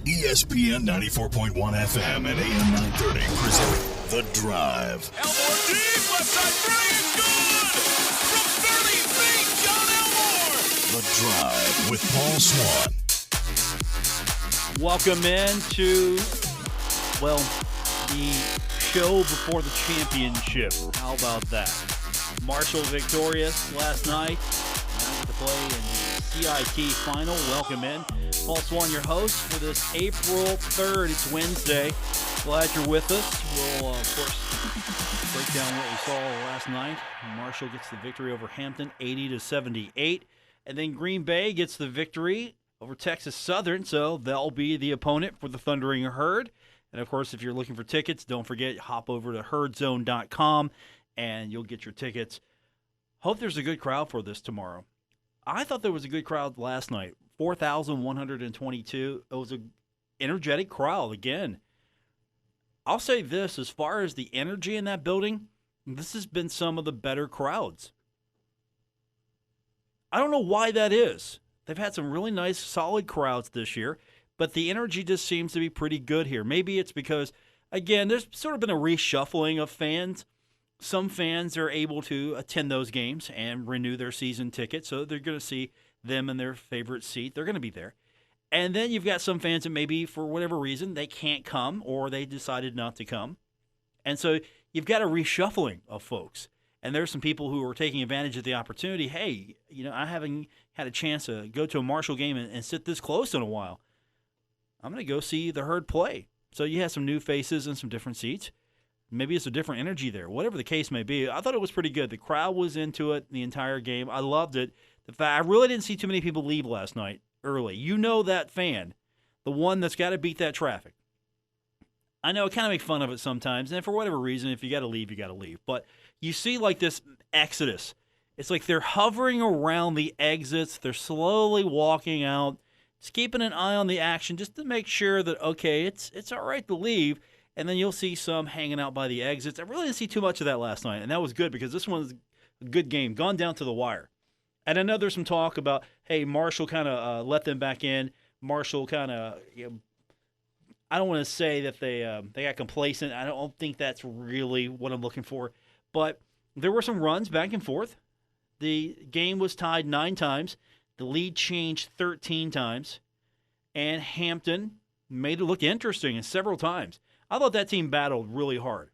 ESPN 94.1 FM and AM 930 present The Drive. Elmore deep, left side three, it's good! From 30 feet, John Elmore! The Drive with Paul Swann. Welcome in to, the show before the championship. How about that? Marshall victorious last night. Now get to play in the CIT final. Welcome in. Paul Swann, your host for this April 3rd. It's Wednesday. Glad you're with us. We'll, of course, break down what we saw last night. Marshall gets the victory over Hampton, 80-78. And then Green Bay gets the victory over Texas Southern, so they'll be the opponent for the Thundering Herd. And, of course, if you're looking for tickets, don't forget, hop over to herdzone.com, and you'll get your tickets. Hope there's a good crowd for this tomorrow. I thought there was a good crowd last night, 4,122. It was an energetic crowd again. I'll say this, as far as the energy in that building, this has been some of the better crowds. I don't know why that is. They've had some really nice, solid crowds this year, but the energy just seems to be pretty good here. Maybe it's because, again, there's sort of been a reshuffling of fans. Some fans are able to attend those games and renew their season ticket, so they're going to see them in their favorite seat. They're going to be there. And then you've got some fans that maybe, for whatever reason, they can't come or they decided not to come. And so you've got a reshuffling of folks. And there's some people who are taking advantage of the opportunity. Hey, I haven't had a chance to go to a Marshall game and sit this close in a while. I'm going to go see the Herd play. So you have some new faces and some different seats. Maybe it's a different energy there. Whatever the case may be, I thought it was pretty good. The crowd was into it the entire game. I loved it. The fact I really didn't see too many people leave last night early. You know that fan, the one that's got to beat that traffic. I know I kind of make fun of it sometimes, and for whatever reason, if you got to leave, you got to leave. But you see like this exodus. It's like they're hovering around the exits. They're slowly walking out, just keeping an eye on the action just to make sure that, okay, it's all right to leave. And then you'll see some hanging out by the exits. I really didn't see too much of that last night, and that was good because this one's a good game, gone down to the wire. And I know there's some talk about, hey, Marshall kind of let them back in. Marshall kind of, I don't want to say that they got complacent. I don't think that's really what I'm looking for. But there were some runs back and forth. The game was tied 9 times. The lead changed 13 times. And Hampton made it look interesting several times. I thought that team battled really hard.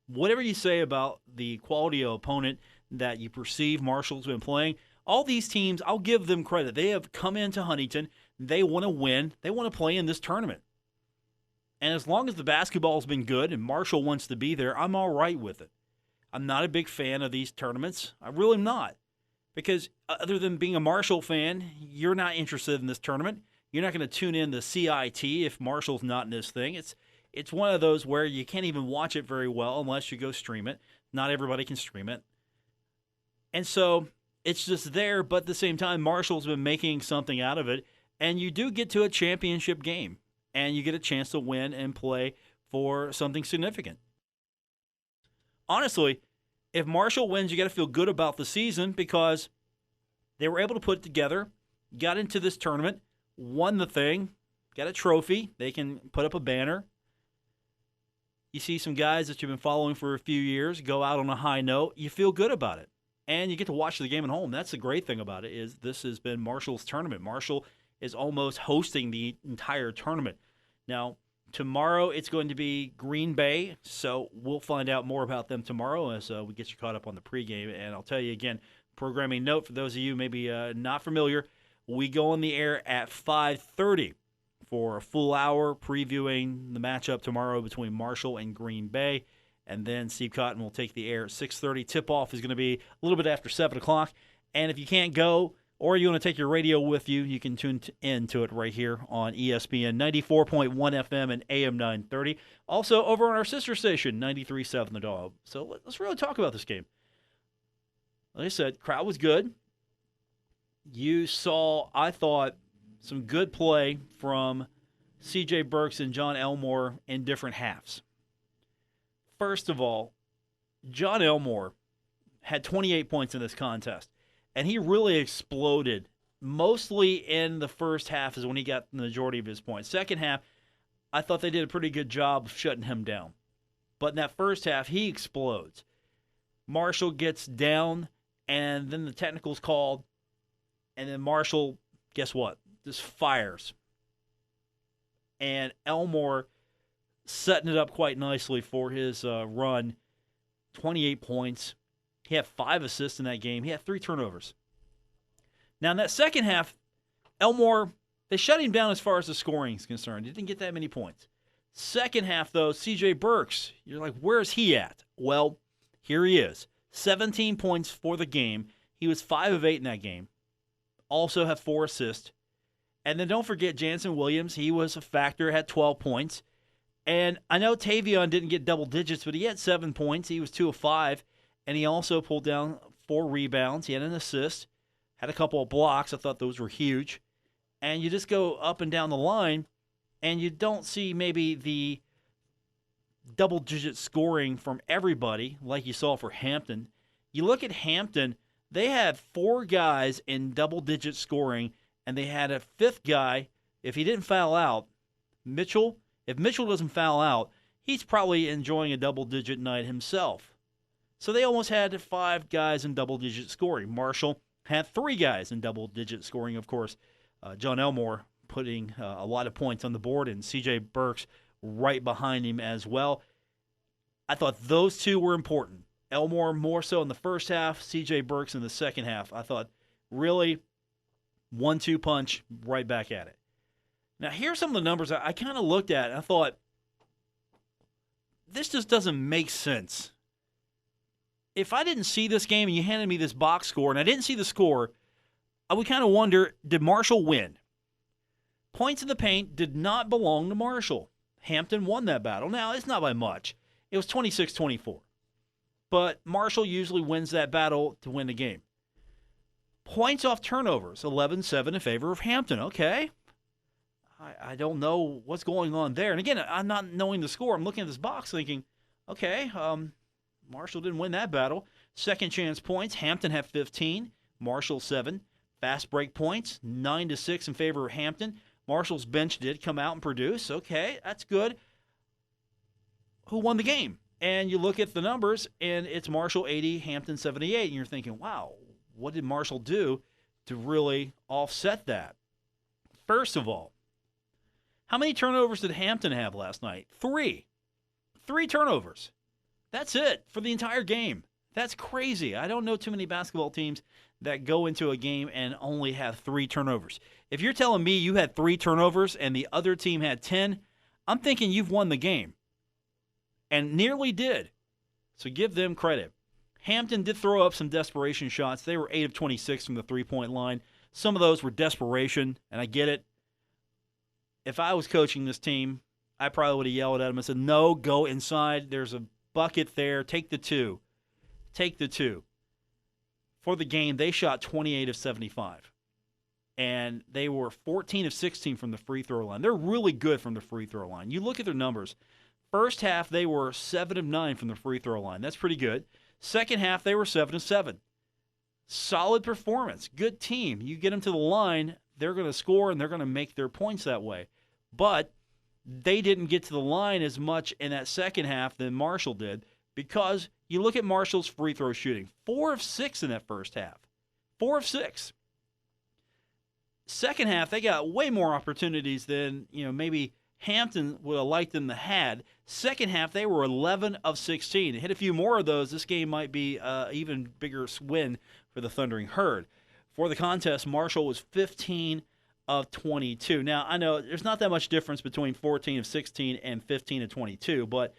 Whatever you say about the quality of opponent that you perceive Marshall's been playing, all these teams, I'll give them credit. They have come into Huntington. They want to win. They want to play in this tournament. And as long as the basketball's been good and Marshall wants to be there, I'm all right with it. I'm not a big fan of these tournaments. I really am not. Because other than being a Marshall fan, you're not interested in this tournament. You're not going to tune in to CIT if Marshall's not in this thing. It's one of those where you can't even watch it very well unless you go stream it. Not everybody can stream it. And so it's just there, but at the same time, Marshall's been making something out of it. And you do get to a championship game. And you get a chance to win and play for something significant. Honestly, if Marshall wins, you got to feel good about the season because they were able to put it together, got into this tournament, won the thing, got a trophy. They can put up a banner. You see some guys that you've been following for a few years go out on a high note. You feel good about it. And you get to watch the game at home. That's the great thing about it is this has been Marshall's tournament. Marshall is almost hosting the entire tournament. Now, tomorrow it's going to be Green Bay, so we'll find out more about them tomorrow as we get you caught up on the pregame. And I'll tell you again, programming note for those of you maybe not familiar, we go on the air at 5:30 for a full hour previewing the matchup tomorrow between Marshall and Green Bay. And then Steve Cotton will take the air at 6:30. Tip-off is going to be a little bit after 7 o'clock. And if you can't go, or you want to take your radio with you, you can tune in to it right here on ESPN 94.1 FM and AM 930. Also over on our sister station, 93.7 The Dog. So let's really talk about this game. Like I said, crowd was good. You saw, I thought, some good play from C.J. Burks and John Elmore in different halves. First of all, John Elmore had 28 points in this contest. And he really exploded mostly in the first half is when he got the majority of his points. Second half, I thought they did a pretty good job of shutting him down. But in that first half, he explodes. Marshall gets down, and then the technical's called, and then Marshall, guess what? Just fires. And Elmore setting it up quite nicely for his run. 28 points. He had 5 assists in that game. He had 3 turnovers. Now, in that second half, Elmore, they shut him down as far as the scoring is concerned. He didn't get that many points. Second half, though, C.J. Burks, you're like, where's he at? Well, here he is. 17 points for the game. He was 5 of 8 in that game. Also have 4 assists. And then don't forget Jansen Williams. He was a factor, had 12 points. And I know Tavion didn't get double digits, but he had 7 points. He was 2 of 5. And he also pulled down 4 rebounds. He had an assist, had a couple of blocks. I thought those were huge. And you just go up and down the line, and you don't see maybe the double-digit scoring from everybody like you saw for Hampton. You look at Hampton, they had 4 guys in double-digit scoring, and they had a 5th guy. If he didn't foul out, Mitchell, if Mitchell doesn't foul out, he's probably enjoying a double-digit night himself. So they almost had 5 guys in double-digit scoring. Marshall had 3 guys in double-digit scoring, of course. John Elmore putting a lot of points on the board, and C.J. Burks right behind him as well. I thought those 2 were important. Elmore more so in the first half, C.J. Burks in the second half. I thought really 1-2 punch right back at it. Now, here's some of the numbers I kind of looked at, and I thought, this just doesn't make sense. If I didn't see this game and you handed me this box score and I didn't see the score, I would kind of wonder, did Marshall win? Points in the paint did not belong to Marshall. Hampton won that battle. Now, it's not by much. It was 26-24. But Marshall usually wins that battle to win the game. Points off turnovers, 11-7 in favor of Hampton. Okay. I don't know what's going on there. And again, I'm not knowing the score. I'm looking at this box thinking, okay, Marshall didn't win that battle. Second chance points, Hampton had 15, Marshall 7. Fast break points, 9-6 in favor of Hampton. Marshall's bench did come out and produce. Okay, that's good. Who won the game? And you look at the numbers, and it's Marshall 80, Hampton 78, and you're thinking, wow, what did Marshall do to really offset that? First of all, how many turnovers did Hampton have last night? 3. 3 turnovers. That's it for the entire game. That's crazy. I don't know too many basketball teams that go into a game and only have 3 turnovers. If you're telling me you had 3 turnovers and the other team had 10, I'm thinking you've won the game. And nearly did. So give them credit. Hampton did throw up some desperation shots. They were 8 of 26 from the three-point line. Some of those were desperation, and I get it. If I was coaching this team, I probably would have yelled at them and said, no, go inside. There's a bucket there. Take the 2. Take the 2. For the game, they shot 28 of 75. And they were 14 of 16 from the free throw line. They're really good from the free throw line. You look at their numbers. First half, they were 7 of 9 from the free throw line. That's pretty good. Second half, they were 7 of 7. Solid performance. Good team. You get them to the line, they're going to score, and they're going to make their points that way. But they didn't get to the line as much in that second half than Marshall did because you look at Marshall's free throw shooting. 4 of 6 in that first half. 4 of 6. Second half, they got way more opportunities than, maybe Hampton would have liked them to had. Second half, they were 11 of 16. Hit a few more of those, this game might be an even bigger win for the Thundering Herd. For the contest, Marshall was 15 of 22. Now, I know there's not that much difference between 14 of 16 and 15 of 22, but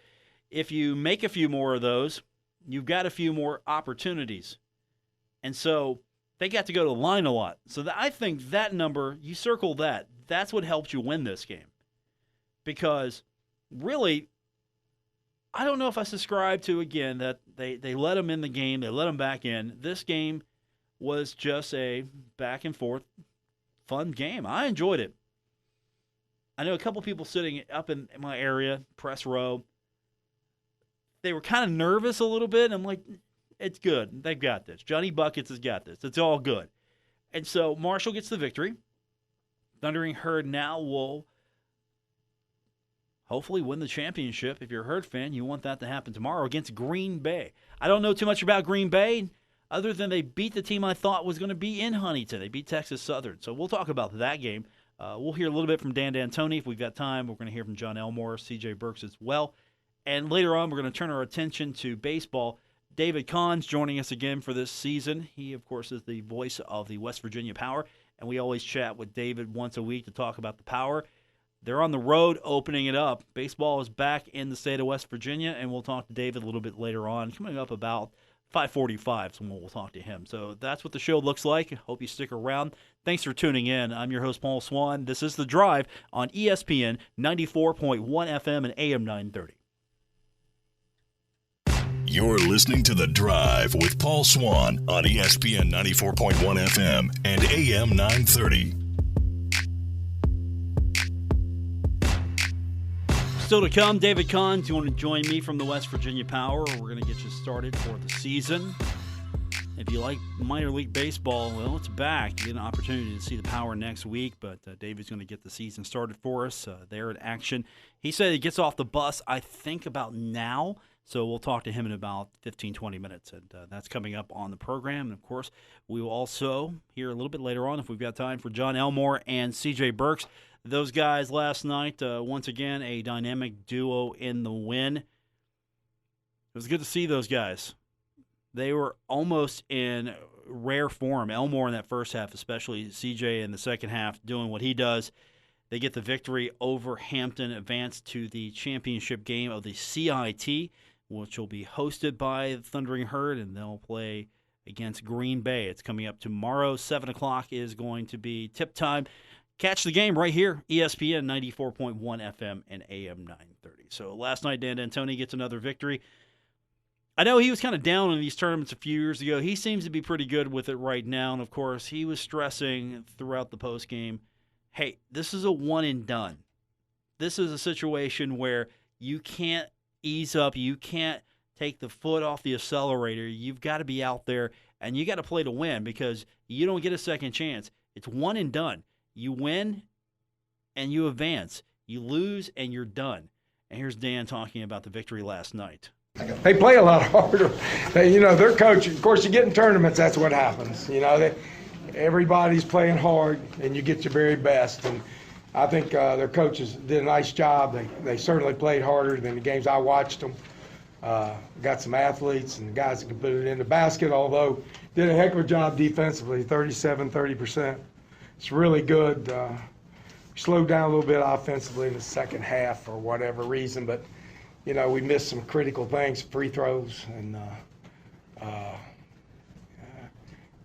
if you make a few more of those, you've got a few more opportunities. And so they got to go to the line a lot. So I think that number, you circle that, that's what helped you win this game. Because really, I don't know if I subscribe to, again, that they let them in the game, they let them back in. This game was just a back and forth fun game. I enjoyed it. I know a couple people sitting up in my area, press row, they were kind of nervous a little bit. I'm like, it's good. They've got this. Johnny Buckets has got this. It's all good. And so Marshall gets the victory. Thundering Herd now will hopefully win the championship. If you're a Herd fan, you want that to happen tomorrow against Green Bay. I don't know too much about Green Bay other than they beat the team I thought was going to be in Huntington. They beat Texas Southern. So we'll talk about that game. We'll hear a little bit from Dan D'Antoni if we've got time. We're going to hear from John Elmore, CJ Burks as well. And later on, we're going to turn our attention to baseball. David Kahn's joining us again for this season. He, of course, is the voice of the West Virginia Power, and we always chat with David once a week to talk about the Power. They're on the road opening it up. Baseball is back in the state of West Virginia, and we'll talk to David a little bit later on. Coming up about 5:45 is when we'll talk to him. So that's what the show looks like. Hope you stick around. Thanks for tuning in. I'm your host, Paul Swann. This is The Drive on ESPN 94.1 FM and AM 930. You're listening to The Drive with Paul Swann on ESPN 94.1 FM and AM 930. Still to come, David Kahn, do you want to join me from the West Virginia Power? We're going to get you started for the season. If you like minor league baseball, well, it's back. You get an opportunity to see the Power next week, but David's going to get the season started for us. They're in action. He said he gets off the bus, I think, about now. So we'll talk to him in about 15, 20 minutes, and that's coming up on the program. And, of course, we will also hear a little bit later on, if we've got time, for John Elmore and C.J. Burks. Those guys last night, once again, a dynamic duo in the win. It was good to see those guys. They were almost in rare form. Elmore in that first half, especially C.J. in the second half, doing what he does. They get the victory over Hampton, advance to the championship game of the CIT, which will be hosted by the Thundering Herd, and they'll play against Green Bay. It's coming up tomorrow. 7 o'clock is going to be tip time. Catch the game right here, ESPN 94.1 FM and AM 930. So last night, Dan D'Antoni gets another victory. I know he was kind of down in these tournaments a few years ago. He seems to be pretty good with it right now, and of course, he was stressing throughout the postgame, hey, this is a one and done. This is a situation where you can't ease up. You can't take the foot off the accelerator. You've got to be out there, and you got to play to win because you don't get a second chance. It's one and done. You win, and you advance. You lose, and you're done. And here's Dan talking about the victory last night. They play a lot harder. Their coach, of course, you get in tournaments, that's what happens. Everybody's playing hard, and you get your very best. And I think their coaches did a nice job. They certainly played harder than the games I watched them. Got some athletes and guys that can put it in the basket, although did a heck of a job defensively, 30%. It's really good. Slowed down a little bit offensively in the second half for whatever reason, but, we missed some critical things, free throws, and a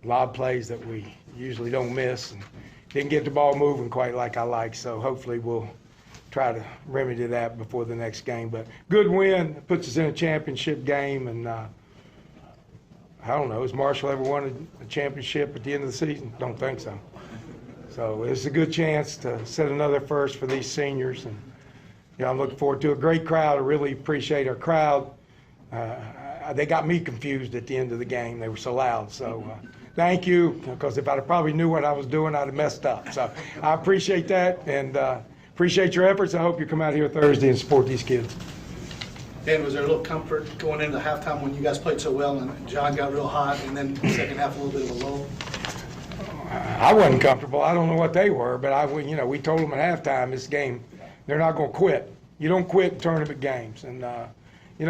lot of plays that we usually don't miss, and didn't get the ball moving quite like I like, so hopefully we'll try to remedy that before the next game. But good win, puts us in a championship game, and I don't know, has Marshall ever won a championship at the end of the season? Don't think so. So it's a good chance to set another first for these seniors, and I'm looking forward to a great crowd. I really appreciate our crowd. They got me confused at the end of the game. They were so loud. So thank you, because if I probably knew what I was doing, I'd have messed up. So I appreciate that, and appreciate your efforts. I hope you come out here Thursday and support these kids. Dan, was there a little comfort going into halftime when you guys played so well and John got real hot, and then the second half a little bit of a lull? I wasn't comfortable. I don't know what they were, but we told them at halftime, this game, they're not going to quit. You don't quit in tournament games. And,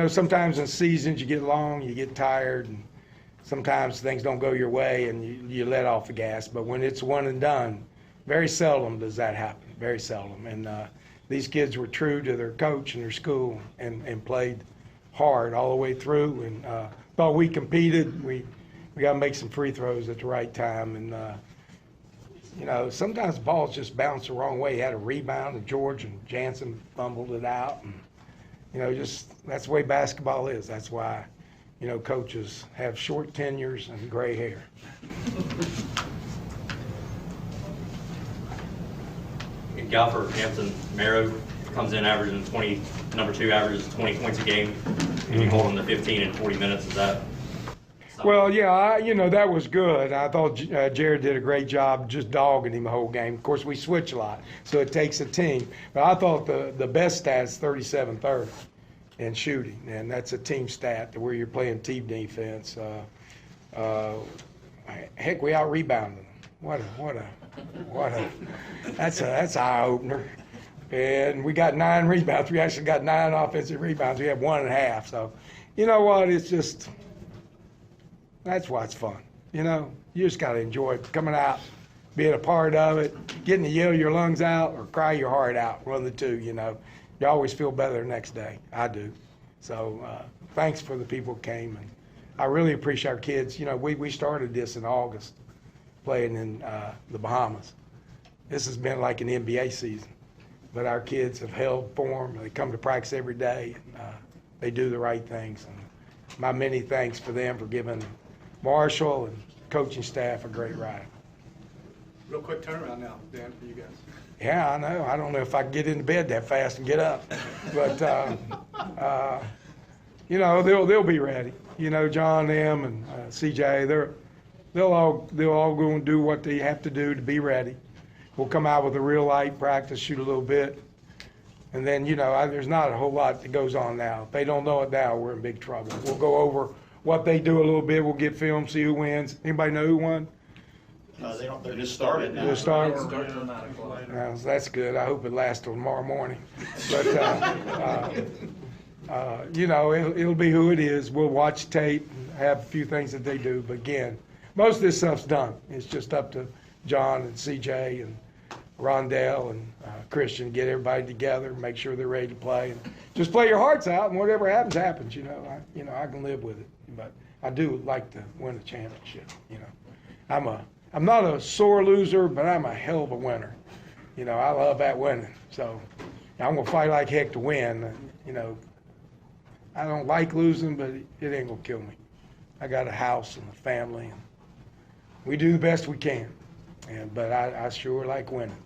sometimes in seasons you get long, you get tired, and sometimes things don't go your way and you let off the gas. But when it's one and done, very seldom does that happen, very seldom. And these kids were true to their coach and their school and played hard all the way through. And thought we competed. We got to make some free throws at the right time. And, sometimes balls just bounce the wrong way. He had a rebound, and George and Jansen fumbled it out. And, that's the way basketball is. That's why, coaches have short tenures and gray hair. In Galford, Hampton, Merrow comes in averaging number 2 averages 20 points a game. And you hold them to 15 in 40 minutes. Is that Well, yeah, that was good. I thought Jared did a great job just dogging him the whole game. Of course, we switch a lot, so it takes a team. But I thought the best stat is 37-30 in shooting, and that's a team stat where you're playing team defense. Heck, we out-rebounded them. What a that's an eye-opener. And we got 9 rebounds. We actually got 9 offensive rebounds. We had 1.5. So, you know what? It's just that's why it's fun. You just got to enjoy coming out, being a part of it, getting to yell your lungs out or cry your heart out. One of the two. You always feel better the next day. I do. So thanks for the people who came, and I really appreciate our kids. We started this in August, playing in the Bahamas. This has been like an NBA season. But our kids have held form. They come to practice every day. And, they do the right things. And my many thanks for them for giving Marshall and coaching staff a great ride. Real quick turnaround now, Dan, for you guys. Yeah, I know. I don't know if I can get into bed that fast and get up. But, they'll be ready. John, them, and CJ, they'll all go and do what they have to do to be ready. We'll come out with a real light practice, shoot a little bit. And then, there's not a whole lot that goes on now. If they don't know it now, we're in big trouble. We'll go over what they do a little bit. We'll get film, see who wins. Anybody know who won? They just started now. Just started? Starting till 9 o'clock. Well, that's good. I hope it lasts till tomorrow morning. But, it'll be who it is. We'll watch tape and have a few things that they do. But again, most of this stuff's done. It's just up to John and CJ and Rondell and Christian to get everybody together, make sure they're ready to play, and just play your hearts out. And whatever happens, happens. I can live with it. But I do like to win a championship. I'm not a sore loser, but I'm a hell of a winner. I love that winning. So I'm gonna fight like heck to win. I don't like losing, but it ain't gonna kill me. I got a house and a family, and we do the best we can. But I sure like winning.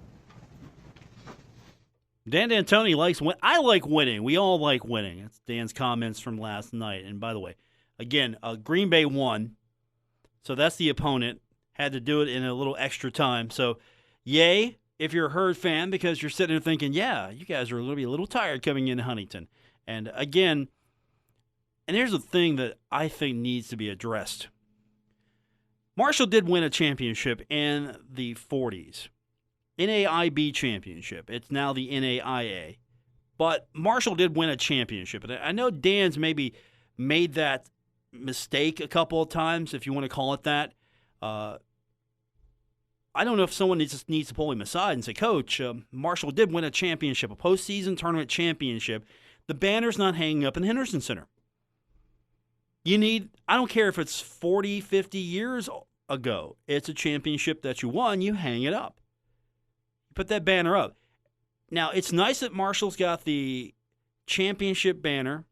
Dan D'Antoni likes win. I like winning. We all like winning. That's Dan's comments from last night. And by the way, again, Green Bay won, so that's the opponent. Had to do it in a little extra time. So, yay if you're a Herd fan, because you're sitting there thinking, yeah, you guys are going to be a little tired coming into Huntington. And again, and here's the thing that I think needs to be addressed. Marshall did win a championship in the 40s. NAIB championship. It's now the NAIA. But Marshall did win a championship. And I know Dan's maybe made that mistake a couple of times, if you want to call it that. I don't know if someone needs to pull him aside and say, Coach, Marshall did win a championship, a postseason tournament championship. The banner's not hanging up in the Henderson Center. I don't care if it's 40, 50 years ago. It's a championship that you won. You hang it up. Put that banner up. Now, it's nice that Marshall's got the championship banner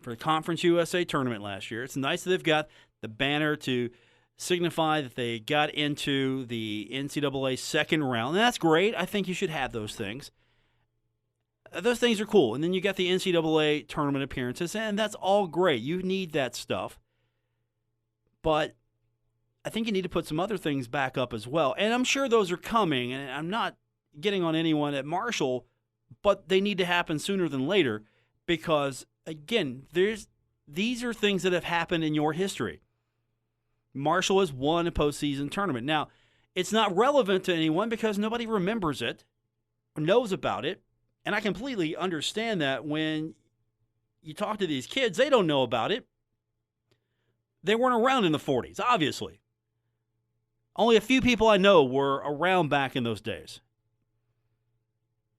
for the Conference USA tournament last year. It's nice that they've got the banner to signify that they got into the NCAA second round. And that's great. I think you should have those things. Those things are cool. And then you got the NCAA tournament appearances, and that's all great. You need that stuff. But I think you need to put some other things back up as well. And I'm sure those are coming, and I'm not getting on anyone at Marshall, but they need to happen sooner than later because, again, these are things that have happened in your history. Marshall has won a postseason tournament. Now, it's not relevant to anyone because nobody remembers it, knows about it, and I completely understand that when you talk to these kids, they don't know about it. They weren't around in the 40s, obviously. Only a few people I know were around back in those days.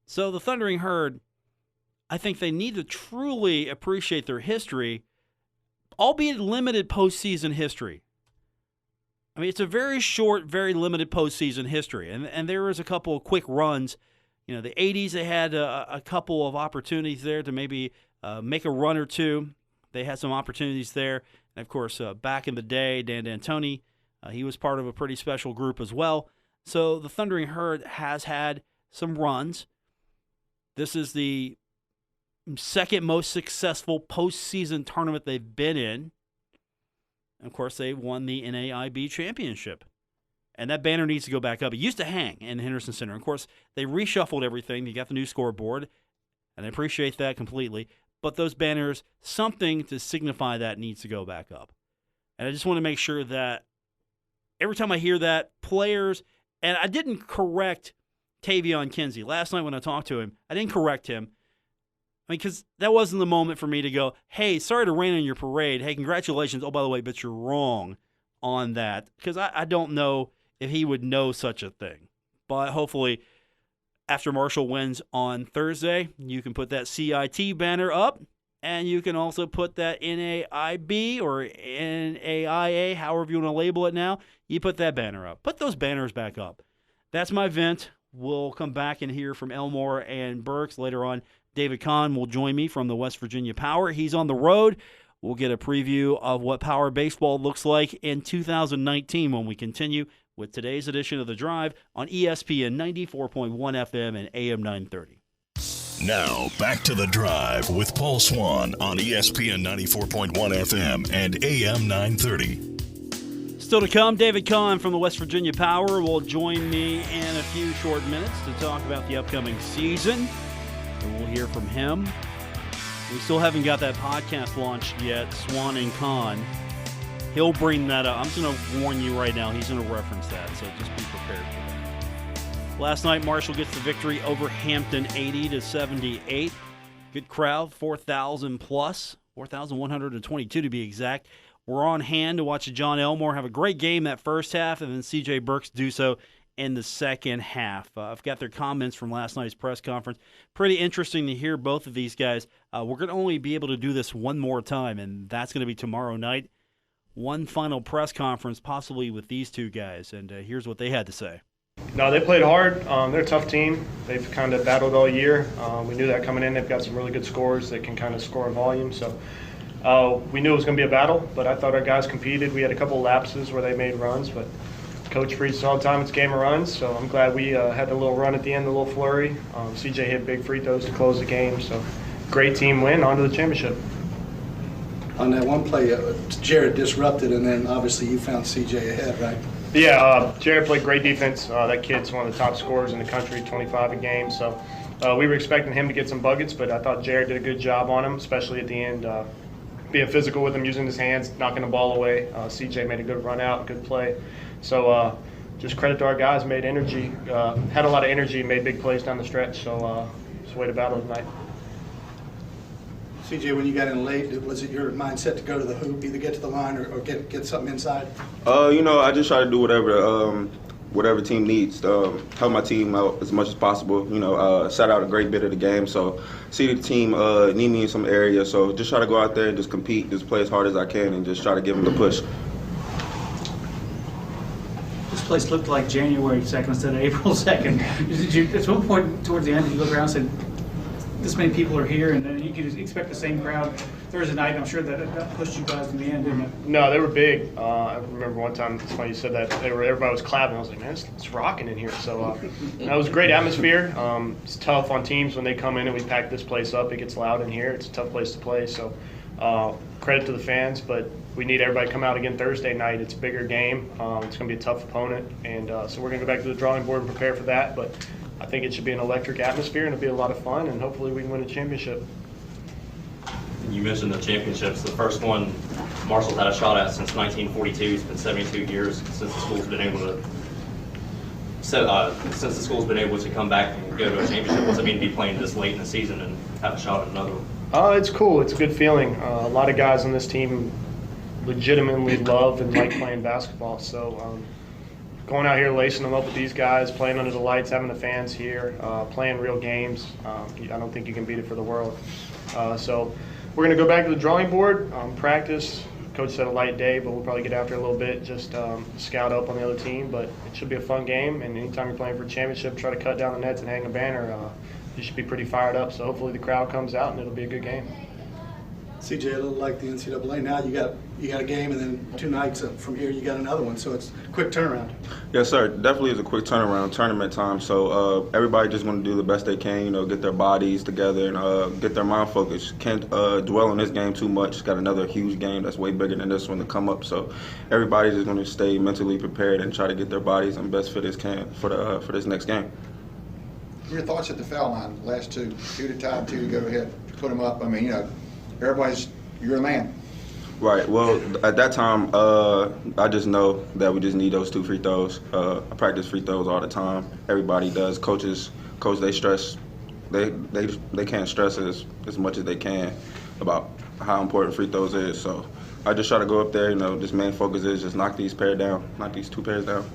So the Thundering Herd, I think they need to truly appreciate their history, albeit limited postseason history. I mean, it's a very short, very limited postseason history, and there was a couple of quick runs. The 80s, they had a couple of opportunities there to maybe make a run or two. They had some opportunities there. And, of course, back in the day, Dan D'Antoni, he was part of a pretty special group as well. So the Thundering Herd has had some runs. This is the second most successful postseason tournament they've been in. And of course, they won the NAIB championship. And that banner needs to go back up. It used to hang in Henderson Center. Of course, they reshuffled everything. You got the new scoreboard, and I appreciate that completely. But those banners, something to signify that needs to go back up. And I just want to make sure that every time I hear that, players, and I didn't correct Tavion Kinsey. Last night when I talked to him, I didn't correct him. I mean, because that wasn't the moment for me to go, hey, sorry to rain on your parade. Hey, congratulations. Oh, by the way, but you're wrong on that. Because I don't know if he would know such a thing. But hopefully, after Marshall wins on Thursday, you can put that CIT banner up, and you can also put that NAIB or NAIA, however you want to label it now. You put that banner up. Put those banners back up. That's my vent. We'll come back and hear from Elmore and Burks later on. David Kahn will join me from the West Virginia Power. He's on the road. We'll get a preview of what Power baseball looks like in 2019 when we continue with today's edition of The Drive on ESPN 94.1 FM and AM 930. Now, back to The Drive with Paul Swann on ESPN 94.1 FM and AM 930. Still to come, David Kahn from the West Virginia Power will join me in a few short minutes to talk about the upcoming season. And we'll hear from him. We still haven't got that podcast launched yet, Swann and Kahn. He'll bring that up. I'm just going to warn you right now, he's going to reference that, so just be prepared for that. Last night, Marshall gets the victory over Hampton, 80-78. Good crowd, 4,000 plus, 4,122 to be exact. We're on hand to watch John Elmore have a great game that first half, and then C.J. Burks do so in the second half. I've got their comments from last night's press conference. Pretty interesting to hear both of these guys. We're going to only be able to do this one more time, and that's going to be tomorrow night. One final press conference, possibly with these two guys, and here's what they had to say. No, they played hard. They're a tough team. They've kind of battled all year. We knew that coming in. They've got some really good scorers that can kind of score in volume. So we knew it was going to be a battle, but I thought our guys competed. We had a couple lapses where they made runs, but Coach preached all the time, it's a game of runs, so I'm glad we had a little run at the end, a little flurry. CJ hit big free throws to close the game, so great team win, on to the championship. On that one play, Jared disrupted, and then obviously you found CJ ahead, right? Yeah, Jared played great defense. That kid's one of the top scorers in the country, 25 a game, so we were expecting him to get some buckets, but I thought Jared did a good job on him, especially at the end, being physical with him, using his hands, knocking the ball away. CJ made a good run out, good play. So just credit to our guys, made energy, had a lot of energy, made big plays down the stretch. So it's a way to battle tonight. CJ, when you got in late, was it your mindset to go to the hoop, either get to the line or get something inside? I just try to do whatever team needs to help my team out as much as possible. Sat out a great bit of the game, so see the team need me in some areas. So just try to go out there and just compete, just play as hard as I can, and just try to give them the push. This place looked like January 2nd instead of April 2nd. At one point towards the end, did you look around and said, this many people are here, and then you could expect the same crowd Thursday night? I'm sure that pushed you guys in the end, didn't it? No, they were big. I remember one time, it's funny you said that, everybody was clapping. I was like, man, it's rocking in here. So that was a great atmosphere. It's tough on teams when they come in and we pack this place up. It gets loud in here. It's a tough place to play. So credit to the fans, but we need everybody to come out again Thursday night. It's a bigger game. It's going to be a tough opponent, and so we're going to go back to the drawing board and prepare for that. But I think it should be an electric atmosphere, and it'll be a lot of fun, and hopefully we can win a championship. You mentioned the championships. The first one Marshall's had a shot at since 1942. It's been 72 years since the school's been able to. Since the school's been able to come back and go to a championship, what's it mean to be playing this late in the season and have a shot at another one? It's cool. It's a good feeling. A lot of guys on this team legitimately love and like playing basketball. So going out here, lacing them up with these guys, playing under the lights, having the fans here, playing real games, I don't think you can beat it for the world. So we're going to go back to the drawing board, practice. Coach said a light day, but we'll probably get after it a little bit, just scout up on the other team. But it should be a fun game, and anytime you're playing for a championship, try to cut down the nets and hang a banner. You should be pretty fired up, so hopefully the crowd comes out and it'll be a good game. CJ, a little like the NCAA now, you got you got a game, and then 2 nights from here you got another one. So it's a quick turnaround. Yes, sir. Definitely is a quick turnaround, tournament time. So everybody just want to do the best they can, get their bodies together and get their mind focused. Can't dwell on this game too much. It's got another huge game that's way bigger than this one to come up. So everybody's just going to stay mentally prepared and try to get their bodies in best fit as can for this next game. Your thoughts at the foul line, last two to tie, 2 to go ahead, put them up. I mean, everybody's, you're a man. Right. Well, at that time, I just know that we just need those 2 free throws. I practice free throws all the time. Everybody does. Coach, they stress. They can't stress as much as they can about how important free throws is. So I just try to go up there. Just main focus is just knock these 2 pairs down.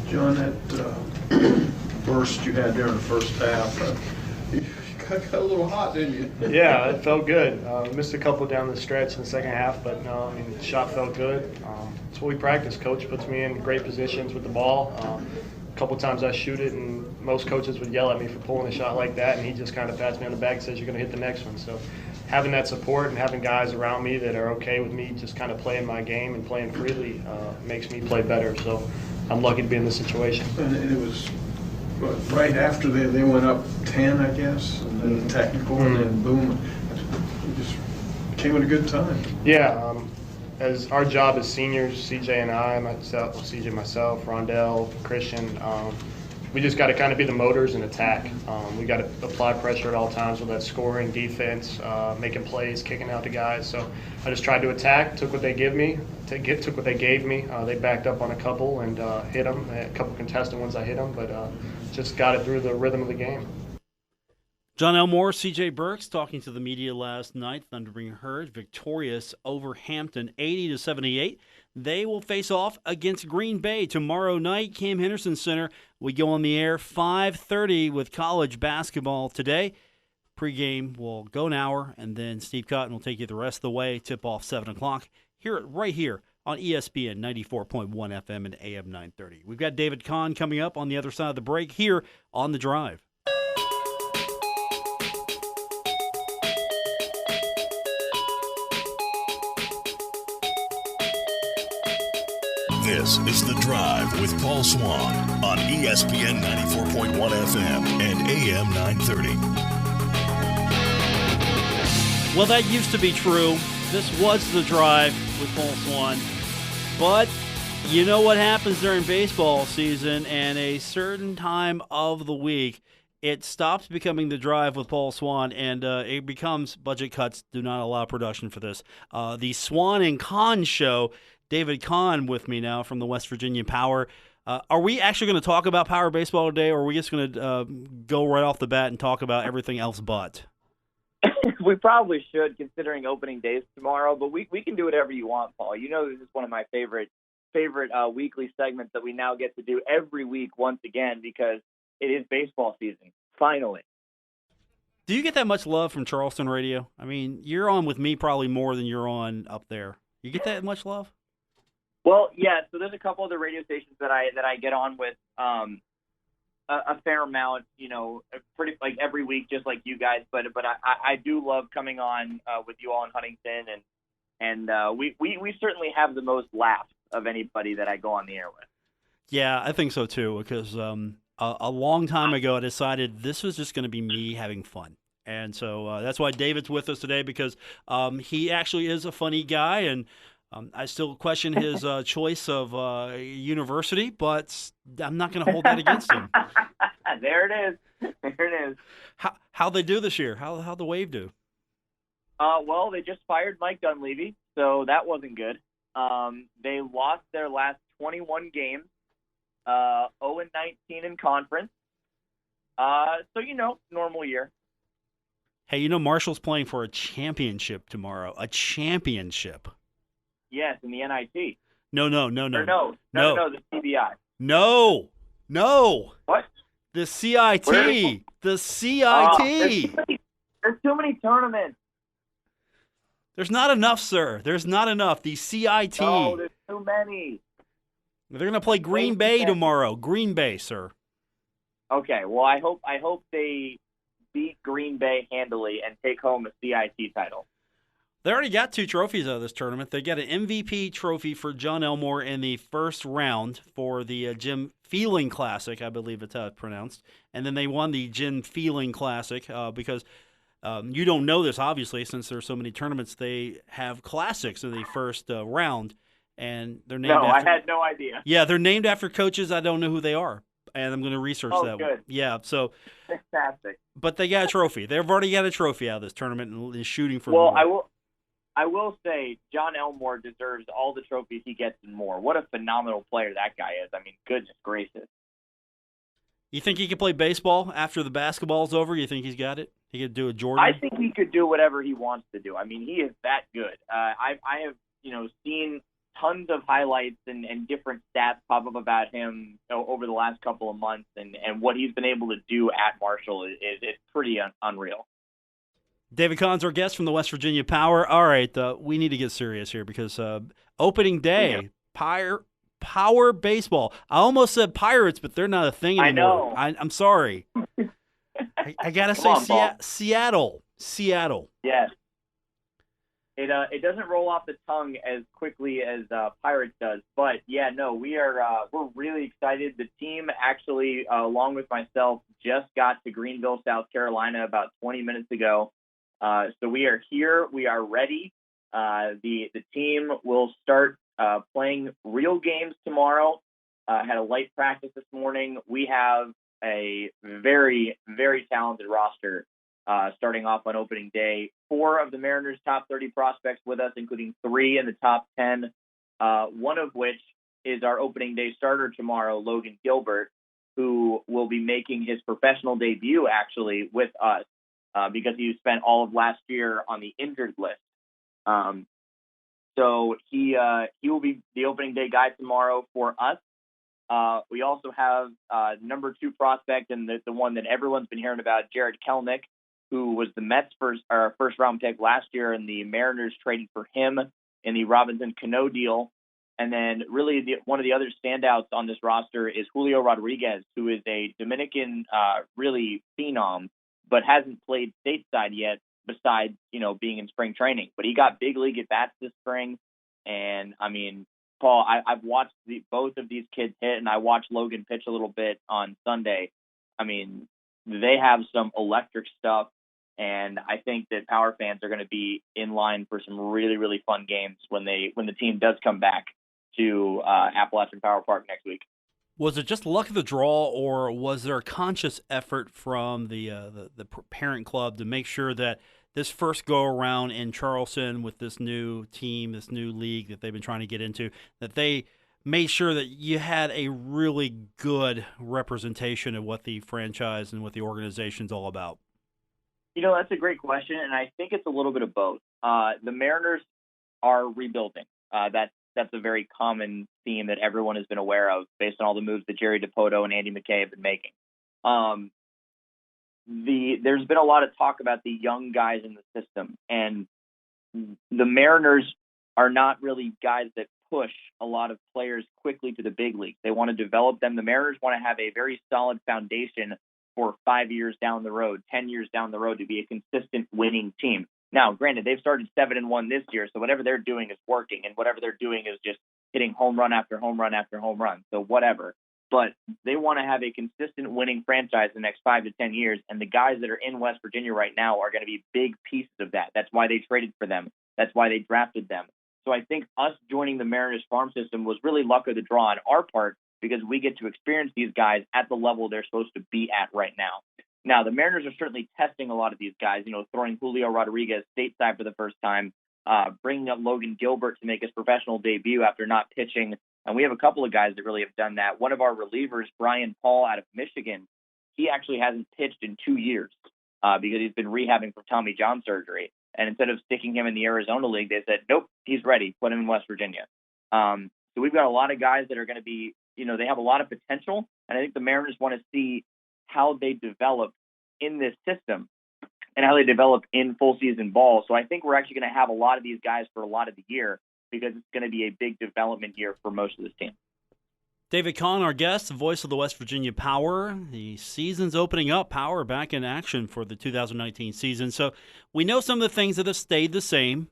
John, that burst you had there in the first half, you got a little hot, didn't you? Yeah, it felt good. Missed a couple down the stretch in the second half, but no, the shot felt good. It's what we practice. Coach puts me in great positions with the ball. A couple times I shoot it, and most coaches would yell at me for pulling a shot like that, and he just kind of pats me on the back and says, you're going to hit the next one. So having that support and having guys around me that are okay with me just kind of playing my game and playing freely makes me play better. So I'm lucky to be in this situation. And it was right after they went up 10, I guess, and then the technical, and then boom, it just came at a good time. Yeah, as our job as seniors, CJ and I, myself, Rondell, Christian, we just got to kind of be the motors and attack. We got to apply pressure at all times, whether that's scoring, defense, making plays, kicking out the guys. So I just tried to attack, took what they gave me. They backed up on a couple and hit them. A couple contested ones I hit them, but just got it through the rhythm of the game. John Elmore, C.J. Burks talking to the media last night. Thundering Herd victorious over Hampton, 80-78. They will face off against Green Bay tomorrow night. Cam Henderson Center. We go on the air 5:30 with college basketball today. Pre-game will go an hour, and then Steve Cotton will take you the rest of the way. Tip off 7 o'clock. Hear it right here on ESPN 94.1 FM and AM 930. We've got David Kahn coming up on the other side of the break here on The Drive. This is The Drive with Paul Swann on ESPN 94.1 FM and AM 930. Well, that used to be true. This was The Drive with Paul Swann. But you know what happens during baseball season and a certain time of the week, it stops becoming The Drive with Paul Swann, and it becomes budget cuts do not allow production for this. The Swann and Kahn Show. David Kahn with me now from the West Virginia Power. Are we actually going to talk about Power Baseball today, or are we just going to go right off the bat and talk about everything else but? We probably should, considering opening days tomorrow, but we can do whatever you want, Paul. You know this is one of my favorite weekly segments that we now get to do every week once again because it is baseball season, finally. Do you get that much love from Charleston radio? I mean, you're on with me probably more than you're on up there. You get that much love? Well, yeah. So there's a couple of the radio stations that I get on with a fair amount, pretty like every week, just like you guys. But I do love coming on with you all in Huntington, and we certainly have the most laughs of anybody that I go on the air with. Yeah, I think so too. Because a long time ago, I decided this was just going to be me having fun. And so that's why David's with us today, because he actually is a funny guy, and I still question his choice of university, but I'm not going to hold that against him. There it is. There it is. How they do this year? How the Wave do? Well, they just fired Mike Dunleavy, so that wasn't good. They lost their last 21 games, 0-19 in conference. So normal year. Hey, Marshall's playing for a championship tomorrow. A championship. Yes, in the NIT. No, the CBI. No. What? The CIT. The CIT. There's too many tournaments. There's not enough, sir. There's not enough. The CIT. Oh, there's too many. They're going to play Green Bay tomorrow. Green Bay, sir. Okay, well, I hope they beat Green Bay handily and take home a CIT title. They already got 2 trophies out of this tournament. They got an MVP trophy for John Elmore in the first round for the Jim Feeling Classic, I believe it's how it's pronounced. And then they won the Jim Feeling Classic because you don't know this, obviously, since there's so many tournaments. They have classics in the first round, and they're named after... I had no idea. Yeah, they're named after coaches. I don't know who they are, and I'm going to research that good. one. Yeah, so... Fantastic. But they got a trophy. They've already got a trophy out of this tournament and is shooting for Well, more. I will say John Elmore deserves all the trophies he gets and more. What a phenomenal player that guy is. I mean, goodness gracious. You think he could play baseball after the basketball's over? You think he's got it? He could do a Jordan? I think he could do whatever he wants to do. I mean, he is that good. I have, seen tons of highlights and different stats pop up about him over the last couple of months, and what he's been able to do at Marshall is pretty unreal. David Kahn's our guest from the West Virginia Power. All right, we need to get serious here because opening day, Power baseball. I almost said Pirates, but they're not a thing anymore. I know. I'm sorry. I got to say Seattle. Yes. It doesn't roll off the tongue as quickly as Pirates does, but yeah, no, we're really excited. The team actually, along with myself, just got to Greenville, South Carolina about 20 minutes ago. So we are here. We are ready. The team will start playing real games tomorrow. Had a light practice this morning. We have a very, very talented roster starting off on opening day. 4 of the Mariners' top 30 prospects with us, including 3 in the top 10, one of which is our opening day starter tomorrow, Logan Gilbert, who will be making his professional debut actually with us because he spent all of last year on the injured list. So he will be the opening day guy tomorrow for us. We also have number 2 prospect and the one that everyone's been hearing about, Jared Kelnick, who was the Mets' first round pick last year, and the Mariners traded for him in the Robinson Cano deal. And then really one of the other standouts on this roster is Julio Rodriguez, who is a Dominican really phenom, but hasn't played stateside yet besides, being in spring training. But he got big league at-bats this spring. And, I mean, Paul, I've watched both of these kids hit, and I watched Logan pitch a little bit on Sunday. I mean, they have some electric stuff, and I think that Power fans are going to be in line for some really, really fun games when the team does come back to Appalachian Power Park next week. Was it just luck of the draw, or was there a conscious effort from the parent club to make sure that this first go-around in Charleston with this new team, this new league that they've been trying to get into, that they made sure that you had a really good representation of what the franchise and what the organization's all about? That's a great question, and I think it's a little bit of both. The Mariners are rebuilding. That's a very common theme that everyone has been aware of based on all the moves that Jerry Dipoto and Andy McKay have been making. There's been a lot of talk about the young guys in the system, and the Mariners are not really guys that push a lot of players quickly to the big leagues. They want to develop them. The Mariners want to have a very solid foundation for 5 years down the road, 10 years down the road to be a consistent winning team. Now, granted, they've started 7-1 this year, so whatever they're doing is working, and whatever they're doing is just hitting home run after home run after home run. So whatever. But they want to have a consistent winning franchise the next 5 to 10 years, and the guys that are in West Virginia right now are going to be big pieces of that. That's why they traded for them. That's why they drafted them. So I think us joining the Mariners farm system was really luck of the draw on our part because we get to experience these guys at the level they're supposed to be at right now. Now, the Mariners are certainly testing a lot of these guys, throwing Julio Rodriguez stateside for the first time, bringing up Logan Gilbert to make his professional debut after not pitching. And we have a couple of guys that really have done that. One of our relievers, Brian Paul out of Michigan, he actually hasn't pitched in 2 years because he's been rehabbing from Tommy John surgery. And instead of sticking him in the Arizona League, they said, nope, he's ready. Put him in West Virginia. So we've got a lot of guys that are going to be, they have a lot of potential. And I think the Mariners want to see how they develop in this system and how they develop in full season ball. So I think we're actually going to have a lot of these guys for a lot of the year because it's going to be a big development year for most of this team. David Kahn, our guest, the voice of the West Virginia Power. The season's opening up. Power back in action for the 2019 season. So we know some of the things that have stayed the same.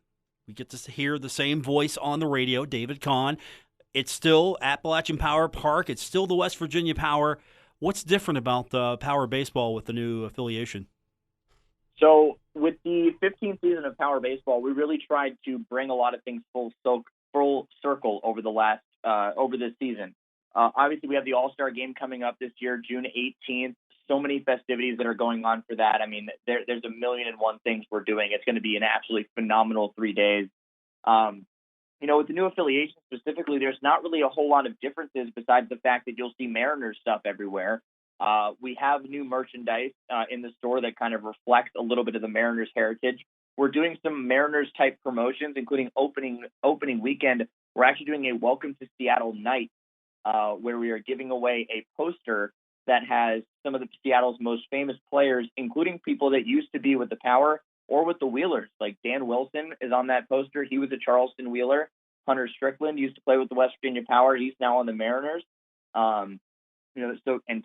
We get to hear the same voice on the radio, David Kahn. It's still Appalachian Power Park. It's still the West Virginia Power. What's different about Power Baseball with the new affiliation? So with the 15th season of Power Baseball, we really tried to bring a lot of things full circle over this season. Obviously, we have the All-Star Game coming up this year, June 18th. So many festivities that are going on for that. I mean, there's a million and one things we're doing. It's going to be an absolutely phenomenal 3 days. With the new affiliation specifically, there's not really a whole lot of differences besides the fact that you'll see Mariners stuff everywhere. We have new merchandise in the store that kind of reflects a little bit of the Mariners heritage. We're doing some Mariners type promotions, including opening weekend. We're actually doing a Welcome to Seattle night where we are giving away a poster that has some of Seattle's most famous players, including people that used to be with the Power or with the Wheelers. Like Dan Wilson is on that poster. He was a Charleston Wheeler. Hunter Strickland used to play with the West Virginia Power. He's now on the Mariners. And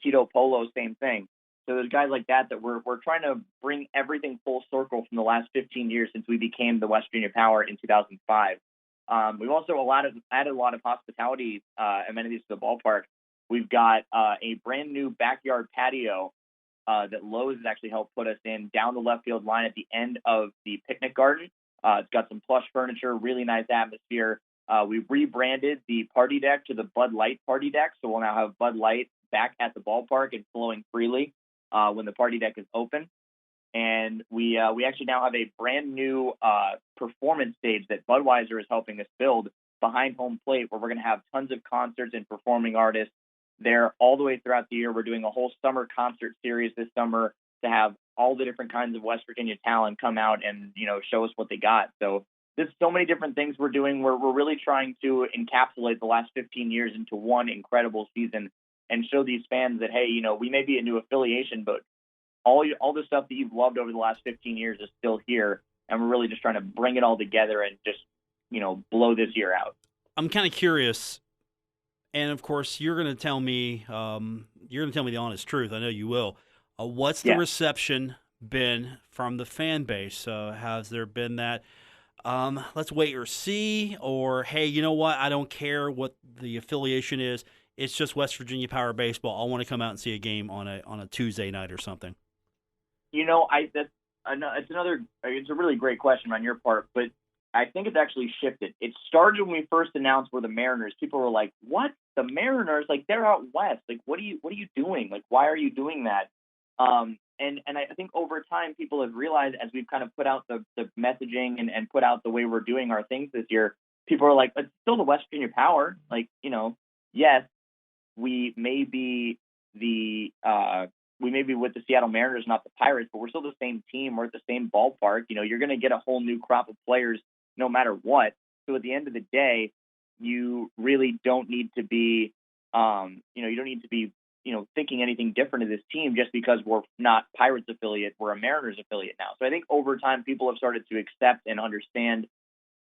Tito Polo, same thing. So there's guys like that we're trying to bring everything full circle from the last 15 years since we became the West Virginia Power in 2005. We've also added a lot of hospitality amenities to the ballpark. We've got a brand new backyard patio that Lowe's has actually helped put us in down the left field line at the end of the picnic garden. It's got some plush furniture, really nice atmosphere. We rebranded the party deck to the Bud Light party deck, so we'll now have Bud Light back at the ballpark and flowing freely when the party deck is open. And we actually now have a brand new performance stage that Budweiser is helping us build behind home plate, where we're going to have tons of concerts and performing artists there all the way throughout the year. We're doing a whole summer concert series this summer to have all the different kinds of West Virginia talent come out and, show us what they got. So there's so many different things we're doing. We're really trying to encapsulate the last 15 years into one incredible season and show these fans that, hey, we may be a new affiliation, but all the stuff that you've loved over the last 15 years is still here. And we're really just trying to bring it all together and just, blow this year out. I'm kind of curious. And of course, you're going to tell me the honest truth. I know you will. What's the reception been from the fan base? Has there been that, let's wait or see, or hey, you know what? I don't care what the affiliation is. It's just West Virginia Power Baseball. I want to come out and see a game on a Tuesday night or something. It's a really great question on your part, but I think it's actually shifted. It started when we first announced we're the Mariners. People were like, "What? The Mariners? Like, they're out west. Like, what are you doing? Like, why are you doing that?" And I think over time people have realized, as we've kind of put out the messaging and put out the way we're doing our things this year, people are like, "It's still the West Virginia Power. Like, yes, we may be with the Seattle Mariners, not the Pirates, but we're still the same team. We're at the same ballpark. You're going to get a whole new crop of players no matter what. So at the end of the day, you really don't need to be, thinking anything different of this team just because we're not Pirates affiliate. We're a Mariners affiliate now. So I think over time, people have started to accept and understand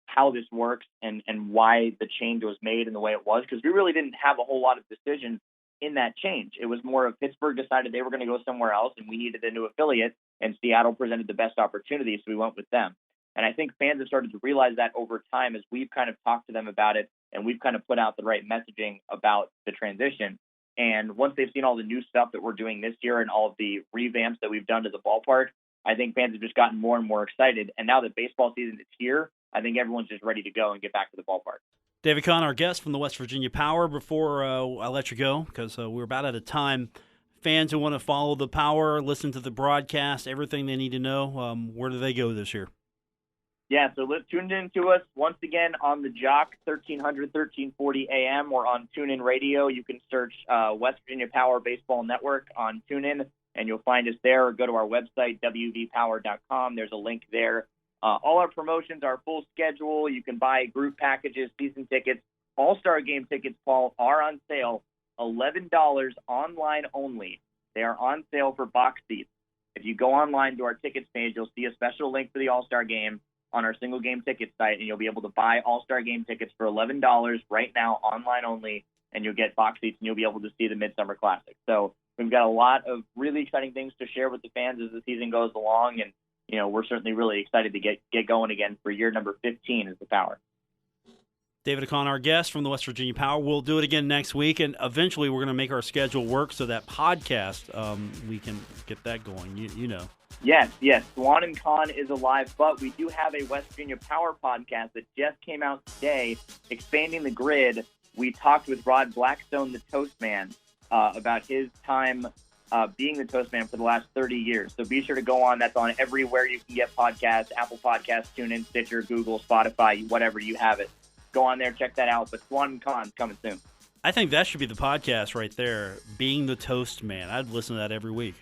how this works and why the change was made in the way it was, because we really didn't have a whole lot of decisions in that change. It was more of Pittsburgh decided they were going to go somewhere else and we needed a new affiliate, and Seattle presented the best opportunity, so we went with them. And I think fans have started to realize that over time as we've kind of talked to them about it and we've kind of put out the right messaging about the transition. And once they've seen all the new stuff that we're doing this year and all of the revamps that we've done to the ballpark, I think fans have just gotten more and more excited. And now that baseball season is here, I think everyone's just ready to go and get back to the ballpark. David Kahn, our guest from the West Virginia Power. Before I let you go, because we're about out of time, fans who want to follow the Power, listen to the broadcast, everything they need to know, where do they go this year? Yeah, so tune in to us once again on the Jock, 1300, 1340 AM, or on TuneIn Radio. You can search West Virginia Power Baseball Network on TuneIn, and you'll find us there, or go to our website, wvpower.com. There's a link there. All our promotions, our full schedule. You can buy group packages, season tickets. All-Star Game tickets, Paul, are on sale, $11 online only. They are on sale for box seats. If you go online to our tickets page, you'll see a special link for the All-Star Game on our single game ticket site, and you'll be able to buy All-Star Game tickets for $11 right now, online only, and you'll get box seats, and you'll be able to see the Midsummer Classic. So we've got a lot of really exciting things to share with the fans as the season goes along, and we're certainly really excited to get going again for year number 15 as the Power. David Kahn, our guest from the West Virginia Power. We'll do it again next week, and eventually we're going to make our schedule work so that podcast, we can get that going, you know. Yes. Swann and Kahn is alive, but we do have a West Virginia Power podcast that just came out today, Expanding the Grid. We talked with Rod Blackstone, the Toastman, about his time being the Toastman for the last 30 years. So be sure to go on. That's on everywhere you can get podcasts, Apple Podcasts, TuneIn, Stitcher, Google, Spotify, whatever you have it. Go on there, check that out. But Swann and Kahn's coming soon. I think that should be the podcast right there, Being the Toast Man. I'd listen to that every week.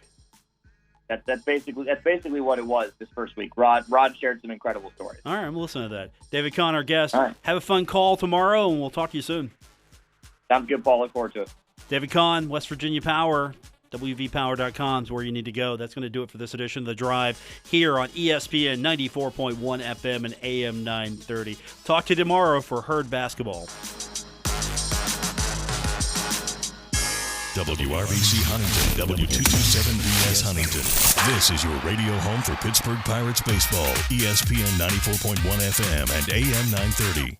That's basically what it was this first week. Rod shared some incredible stories. All right, I'm listening to that. David Kahn, our guest. All right. Have a fun call tomorrow, and we'll talk to you soon. Sounds good, Paul. Look forward to it. David Kahn, West Virginia Power. WVPower.com is where you need to go. That's going to do it for this edition of The Drive here on ESPN 94.1 FM and AM 930. Talk to you tomorrow for Herd Basketball. WRBC Huntington, W227BS Huntington. This is your radio home for Pittsburgh Pirates baseball, ESPN 94.1 FM and AM 930.